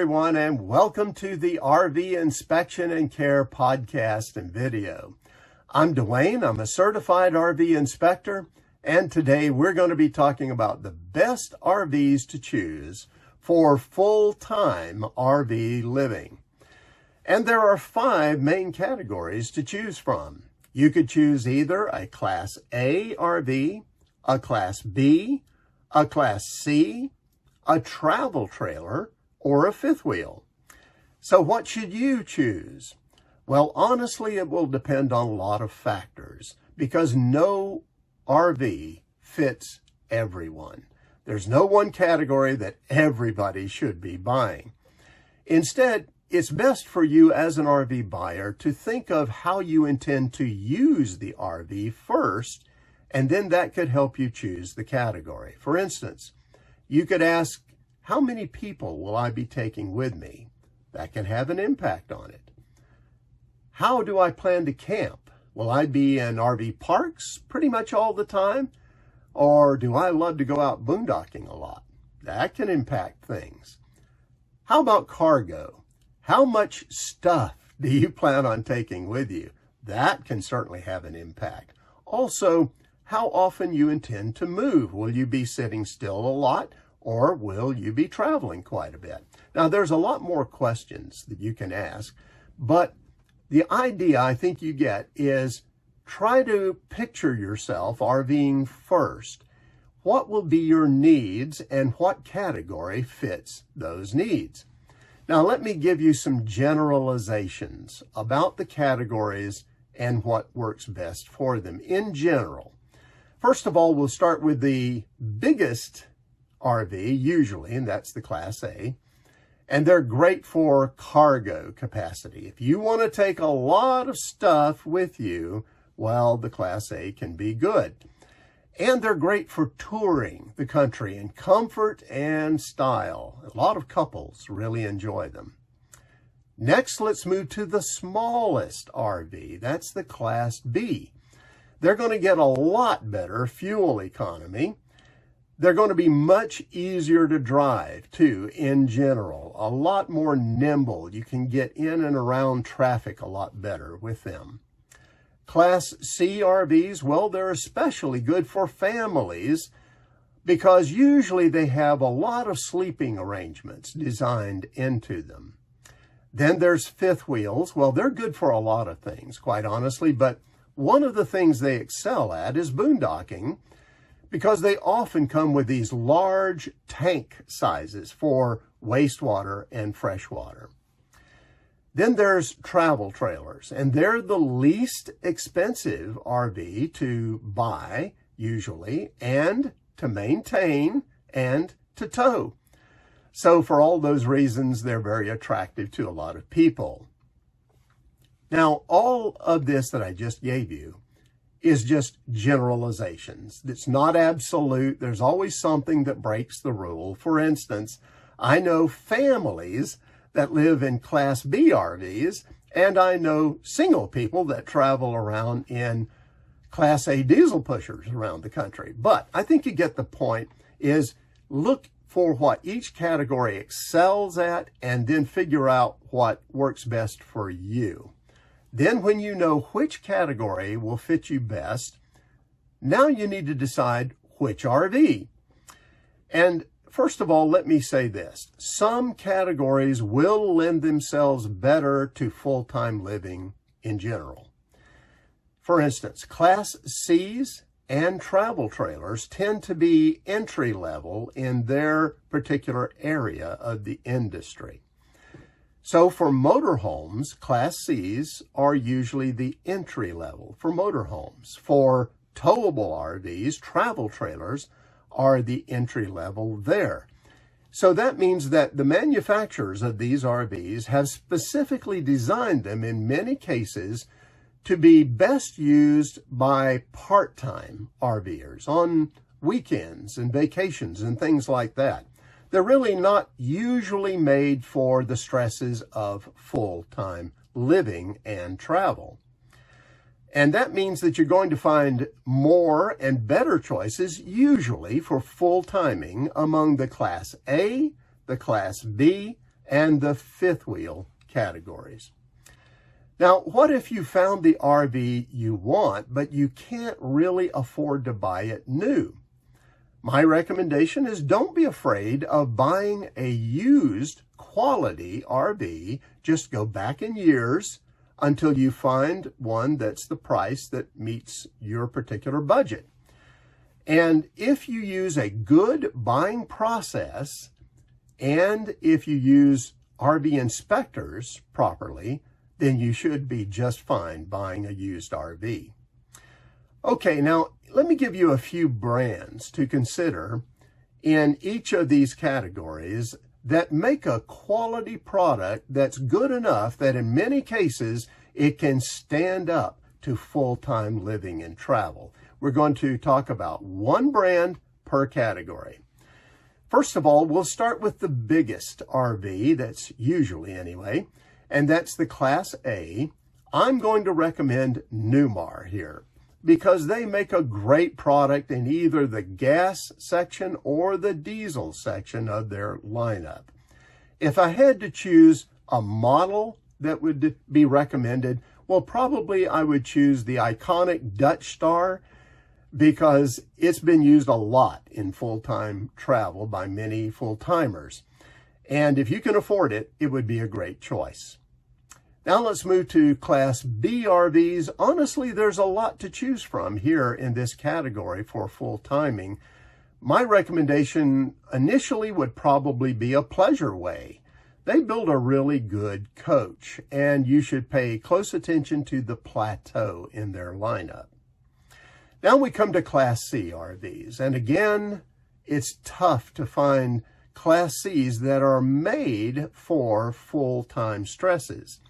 everyone, and welcome to the RV Inspection and Care podcast and video. I'm Dwayne. I'm a certified RV inspector, and today we're going to be talking about the best RVs to choose for full-time RV living. And there are 5 main categories to choose from. You could choose either a Class A RV, a Class B, a Class C, a travel trailer, or a fifth wheel. So what should you choose? Well, honestly, it will depend on a lot of factors because no RV fits everyone. There's no one category that everybody should be buying. Instead, it's best for you as an RV buyer to think of how you intend to use the RV first, and then that could help you choose the category. For instance, you could ask, how many people will I be taking with me? That can have an impact on it. How do I plan to camp? Will I be in RV parks pretty much all the time? Or do I love to go out boondocking a lot? That can impact things. How about cargo? How much stuff do you plan on taking with you? That can certainly have an impact. Also, how often you intend to move. Will you be sitting still a lot? Or will you be traveling quite a bit? Now, there's a lot more questions that you can ask, but the idea I think you get is try to picture yourself RVing first. What will be your needs and what category fits those needs? Now, let me give you some generalizations about the categories and what works best for them in general. First of all, we'll start with the biggest RV, usually, and that's the Class A, and they're great for cargo capacity. If you want to take a lot of stuff with you, well, the Class A can be good. And they're great for touring the country in comfort and style. A lot of couples really enjoy them. Next, let's move to the smallest RV. That's the Class B. They're going to get a lot better fuel economy. They're going to be much easier to drive, too, in general. A lot more nimble. You can get in and around traffic a lot better with them. Class C RVs, well, they're especially good for families because usually they have a lot of sleeping arrangements designed into them. Then there's fifth wheels. Well, they're good for a lot of things, quite honestly, but one of the things they excel at is boondocking, because they often come with these large tank sizes for wastewater and freshwater. Then there's travel trailers, and they're the least expensive RV to buy, usually, and to maintain and to tow. So for all those reasons, they're very attractive to a lot of people. Now, all of this that I just gave you is just generalizations. It's not absolute. There's always something that breaks the rule. For instance, I know families that live in Class B RVs, and I know single people that travel around in Class A diesel pushers around the country. But I think you get the point, is look for what each category excels at and then figure out what works best for you. Then when you know which category will fit you best, now you need to decide which RV. And first of all, let me say this. Some categories will lend themselves better to full-time living in general. For instance, Class C's and travel trailers tend to be entry-level in their particular area of the industry. So for motorhomes, Class C's are usually the entry level for motorhomes. For towable RVs, travel trailers are the entry level there. So that means that the manufacturers of these RVs have specifically designed them in many cases to be best used by part-time RVers on weekends and vacations and things like that. They're really not usually made for the stresses of full-time living and travel. And that means that you're going to find more and better choices, usually for full timing, among the Class A, the Class B, and the fifth wheel categories. Now, what if you found the RV you want, but you can't really afford to buy it new? My recommendation is don't be afraid of buying a used quality RV. Just go back in years until you find one that's the price that meets your particular budget. And if you use a good buying process, and if you use RV inspectors properly, then you should be just fine buying a used RV. Okay, now let me give you a few brands to consider in each of these categories that make a quality product that's good enough that in many cases it can stand up to full-time living and travel. We're going to talk about one brand per category. First of all, we'll start with the biggest RV, that's usually anyway, and that's the Class A. I'm going to recommend Newmar here because they make a great product in either the gas section or the diesel section of their lineup. If I had to choose a model that would be recommended, well, probably I would choose the iconic Dutch Star because it's been used a lot in full-time travel by many full-timers. And if you can afford it, it would be a great choice. Now let's move to Class B RVs. Honestly, there's a lot to choose from here in this category for full timing. My recommendation initially would probably be a Pleasure Way. They build a really good coach, and you should pay close attention to the plateau in their lineup. Now we come to Class C RVs, and again, it's tough to find Class Cs that are made for full-time stresses.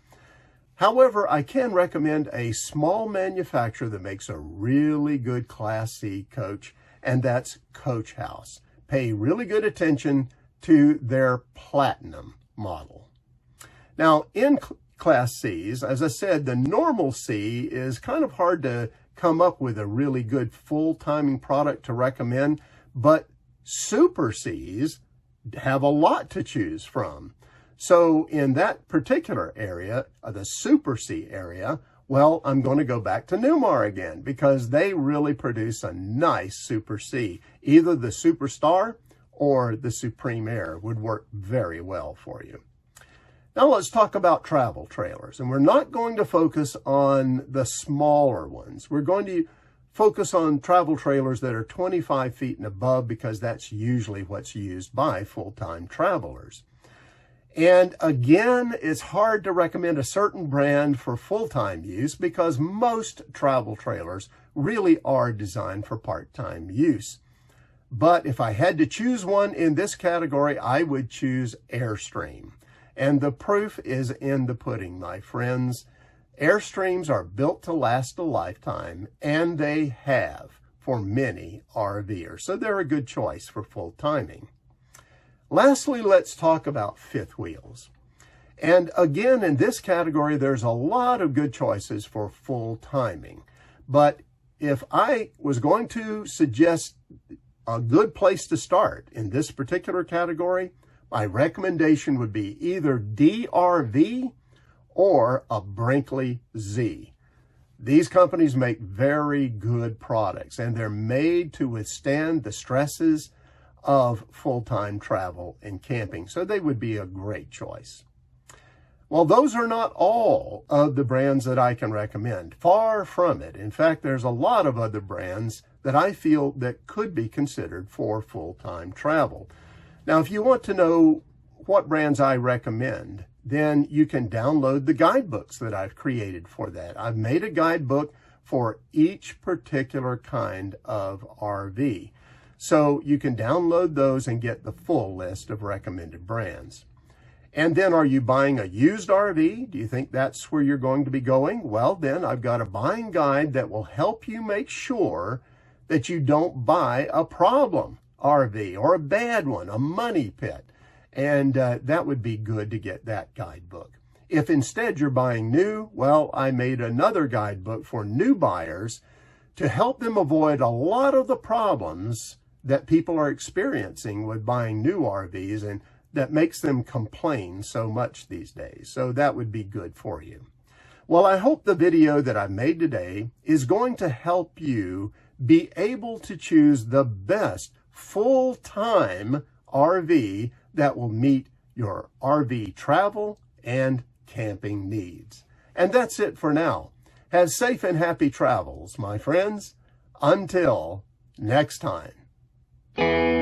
However, I can recommend a small manufacturer that makes a really good Class C coach, and that's Coach House. Pay really good attention to their Platinum model. Now, in Class Cs, as I said, the normal C is kind of hard to come up with a really good full-timing product to recommend, but Super Cs have a lot to choose from. So in that particular area, the Super C area, well, I'm going to go back to Newmar again because they really produce a nice Super C. Either the Superstar or the Supreme Air would work very well for you. Now let's talk about travel trailers, and we're not going to focus on the smaller ones. We're going to focus on travel trailers that are 25 feet and above because that's usually what's used by full-time travelers. And again, it's hard to recommend a certain brand for full-time use because most travel trailers really are designed for part-time use. But if I had to choose one in this category, I would choose Airstream. And the proof is in the pudding, my friends. Airstreams are built to last a lifetime, and they have for many RVers. So they're a good choice for full timing. Lastly, let's talk about fifth wheels. And again, in this category, there's a lot of good choices for full timing. But if I was going to suggest a good place to start in this particular category, my recommendation would be either DRV or a Brinkley Z. These companies make very good products, and they're made to withstand the stresses of full-time travel and camping, so they would be a great choice. Well, those are not all of the brands that I can recommend. Far from it. In fact, there's a lot of other brands that I feel that could be considered for full-time travel. Now, if you want to know what brands I recommend, then you can download the guidebooks that I've created for that. I've made a guidebook for each particular kind of RV. So you can download those and get the full list of recommended brands. And then, are you buying a used RV? Do you think that's where you're going to be going? Well, then I've got a buying guide that will help you make sure that you don't buy a problem RV or a bad one, a money pit. And that would be good to get that guidebook. If instead you're buying new, well, I made another guidebook for new buyers to help them avoid a lot of the problems that people are experiencing with buying new RVs. And that makes them complain so much these days. So that would be good for you. Well, I hope the video that I made today is going to help you be able to choose the best full-time RV that will meet your RV travel and camping needs. And that's it for now. Have safe and happy travels, my friends. Until next time.